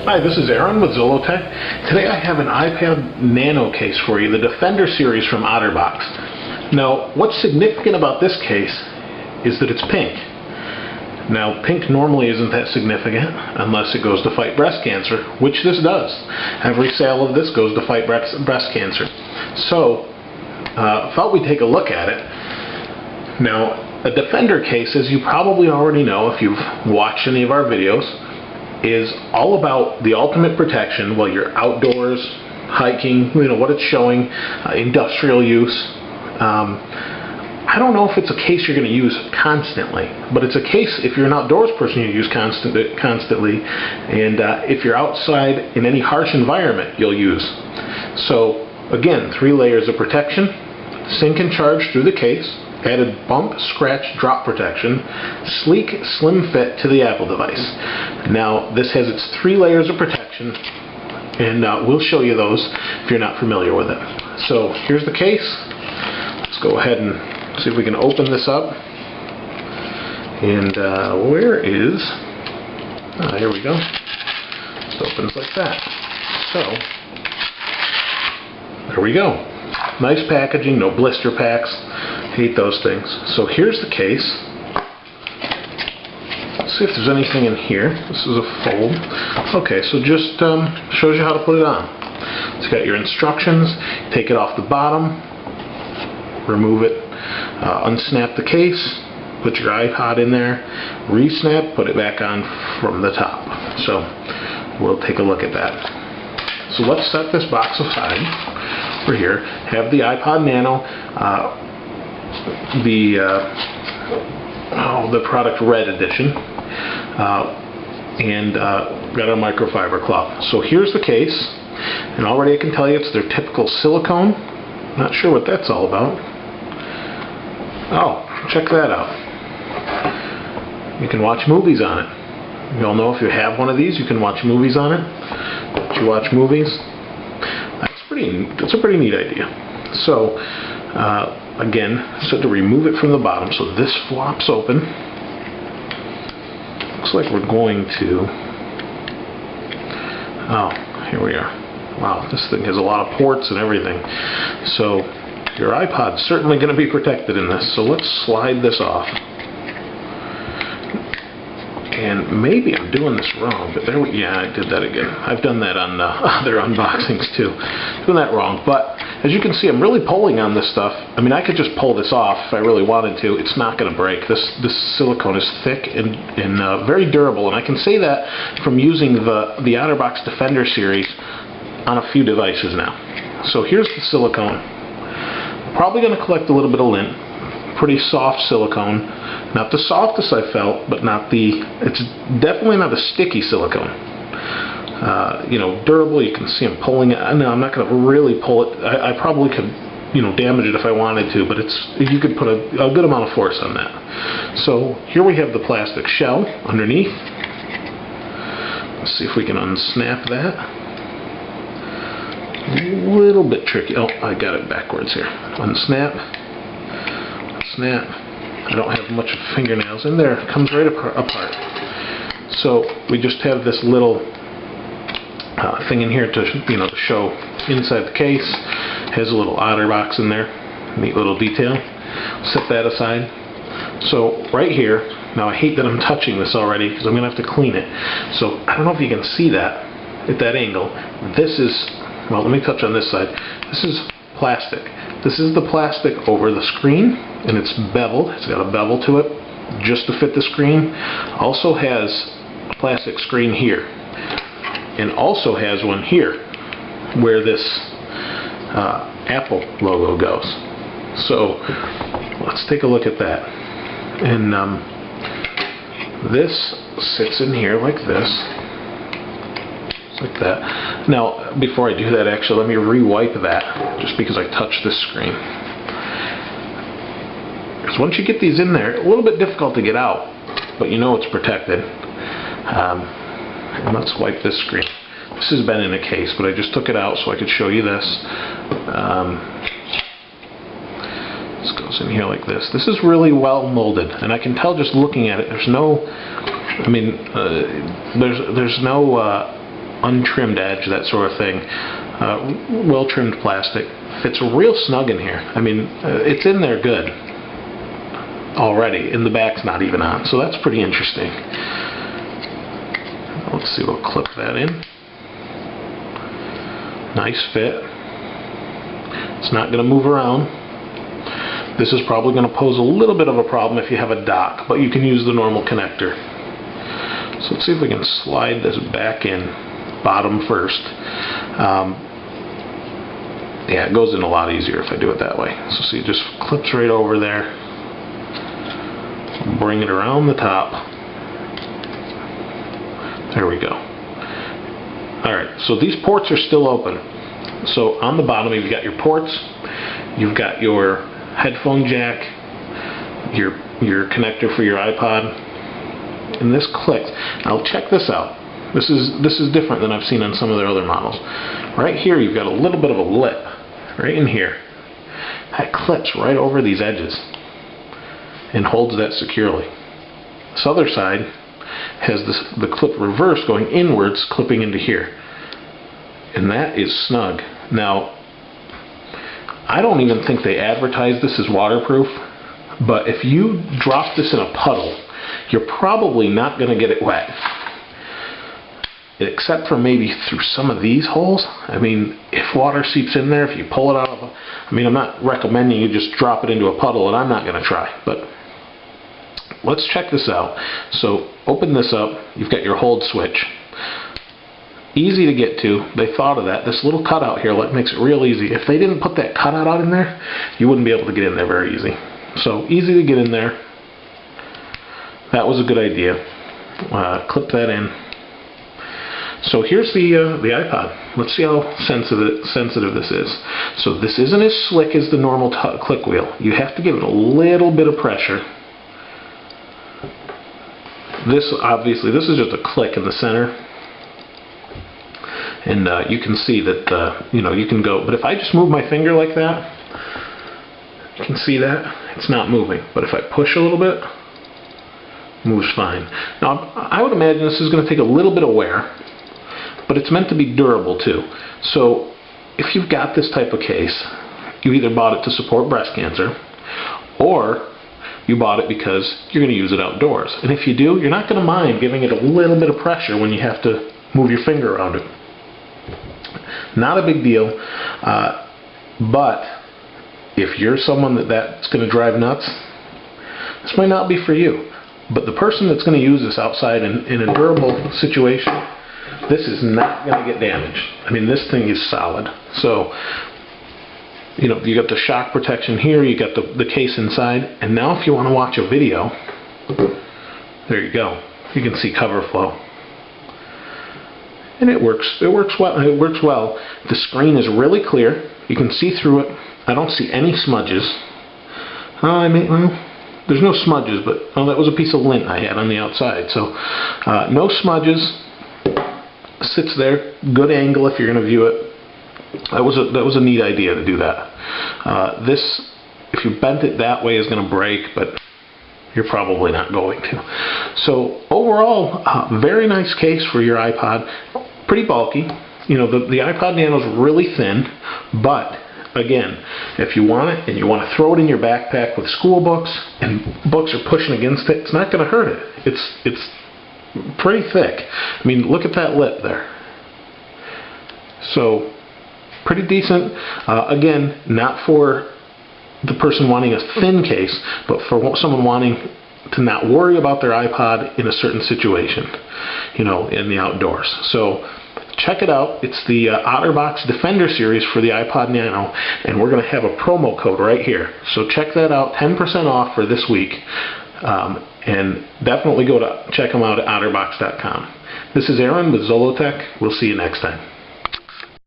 Hi, this is Aaron with Zollotech. Today I have an iPad Nano case for you, the Defender series from OtterBox. Now, what's significant about this case is that it's pink. Now, pink normally isn't that significant unless it goes to fight breast cancer, which this does. Every sale of this goes to fight breast cancer. So, thought we'd take a look at it. Now, a Defender case, as you probably already know if you've watched any of our videos, is all about the ultimate protection while you're outdoors, hiking, what it's showing, industrial use. I don't know if it's a case you're going to use constantly, but it's a case if you're an outdoors person you use constantly, and if you're outside in any harsh environment you'll use. So again, 3 layers of protection, sync and charge through the case, added bump, scratch, drop protection, sleek, slim fit to the Apple device. Now this has its 3 layers of protection, and we'll show you those if you're not familiar with it. So here's the case. Let's go ahead and see if we can open this up. And where is... here we go. It opens like that. So there we go. Nice packaging, no blister packs. Hate those things. So here's the case. Let's see if there's anything in here. This is a fold. Okay, so just shows you how to put it on. It's got your instructions. Take it off the bottom, remove it, unsnap the case, put your iPod in there, re-snap, put it back on from the top. So we'll take a look at that. So let's set this box aside. We're here. Have the iPod Nano, the product Red Edition, and got a microfiber cloth. So here's the case, and already I can tell you it's their typical silicone. Not sure what that's all about. Oh, check that out. You can watch movies on it. You all know if you have one of these, you can watch movies on it. If you watch movies, that's a pretty neat idea. So again, so to remove it from the bottom, so this flops open. Looks like we're going to... Oh, here we are. Wow, this thing has a lot of ports and everything. So your iPod's certainly going to be protected in this. So let's slide this off. And maybe I'm doing this wrong, but there we... Yeah, I did that again. I've done that on other unboxings too. Doing that wrong, but as you can see, I'm really pulling on this stuff. I mean, I could just pull this off if I really wanted to. It's not going to break. This silicone is thick and very durable, and I can say that from using the OtterBox Defender series on a few devices now. So here's the silicone. Probably going to collect a little bit of lint. Pretty soft silicone. Not the softest I felt, but not the... It's definitely not a sticky silicone. Durable. You can see I'm pulling it. No, I'm not going to really pull it. I probably could, damage it if I wanted to, but you could put a good amount of force on that. So here we have the plastic shell underneath. Let's see if we can unsnap that. A little bit tricky. Oh, I got it backwards here. Unsnap. Snap. I don't have much fingernails in there. It comes right apart. So we just have this little thing in here to to show inside the case. Has a little OtterBox in there. Neat little detail. Set that aside. So right here, now I hate that I'm touching this already because I'm going to have to clean it. So I don't know if you can see that at that angle. This is, well, let me touch on this side. This is plastic. This is the plastic over the screen, and it's beveled. It's got a bevel to it just to fit the screen. Also has a plastic screen here, and also has one here where this Apple logo goes. So let's take a look at that. And this sits in here like this. Like that. Now, before I do that, actually, let me re-wipe that, just because I touched this screen. Because once you get these in there, a little bit difficult to get out, but it's protected. And let's wipe this screen. This has been in a case, but I just took it out so I could show you this. This goes in here like this. This is really well molded, and I can tell just looking at it. There's no, there's no untrimmed edge, that sort of thing. Well-trimmed plastic. Fits real snug in here. I mean, it's in there good already, and the back's not even on, so that's pretty interesting. Let's see, we'll clip that in. Nice fit. It's not going to move around. This is probably going to pose a little bit of a problem if you have a dock, but you can use the normal connector. So let's see if we can slide this back in, bottom first. Yeah, it goes in a lot easier if I do it that way. So see, it just clips right over there. Bring it around the top. There we go. Alright, so these ports are still open. So on the bottom you've got your ports, you've got your headphone jack, your connector for your iPod, and this clicks. Now check this out. This is different than I've seen on some of their other models. Right here you've got a little bit of a lip, right in here. That clips right over these edges and holds that securely. This other side has the clip reverse going inwards, clipping into here. And that is snug. Now, I don't even think they advertise this as waterproof, but if you drop this in a puddle, you're probably not going to get it wet. Except for maybe through some of these holes. I mean, if water seeps in there, if you pull it out of I mean, I'm not recommending you just drop it into a puddle, and I'm not going to try, but let's check this out. So open this up. You've got your hold switch. Easy to get to. They thought of that. This little cutout here makes it real easy. If they didn't put that cutout out in there, you wouldn't be able to get in there very easy. So easy to get in there. That was a good idea. Clip that in. So here's the iPod. Let's see how sensitive this is. So this isn't as slick as the normal click wheel. You have to give it a little bit of pressure. This is just a click in the center, and you can see that you can go. But if I just move my finger like that, you can see that it's not moving. But if I push a little bit, it moves fine. Now I would imagine this is going to take a little bit of wear, but it's meant to be durable too. So if you've got this type of case, you either bought it to support breast cancer, or you bought it because you're going to use it outdoors. And if you do, you're not going to mind giving it a little bit of pressure when you have to move your finger around it. Not a big deal, but if you're someone that's going to drive nuts, this might not be for you. But the person that's going to use this outside in a durable situation, this is not going to get damaged. I mean, this thing is solid. So, you got the shock protection here, you got the case inside, and now if you want to watch a video, there you go. You can see cover flow. And it works well. The screen is really clear. You can see through it. I don't see any smudges. There's no smudges, but that was a piece of lint I had on the outside. So no smudges. Sits there, good angle if you're going to view it. That was a neat idea to do that. This, if you bent it that way, is going to break, but you're probably not going to. So overall, very nice case for your iPod. Pretty bulky. The iPod Nano is really thin, but again, if you want it and you want to throw it in your backpack with school books and books are pushing against it, it's not going to hurt it. It's pretty thick. I mean, look at that lip there. So pretty decent. Again, not for the person wanting a thin case, but for someone wanting to not worry about their iPod in a certain situation, in the outdoors. So check it out. It's the OtterBox Defender series for the iPod Nano, and we're going to have a promo code right here. So check that out, 10% off for this week, and definitely go to check them out at otterbox.com. This is Aaron with Zollotech. We'll see you next time.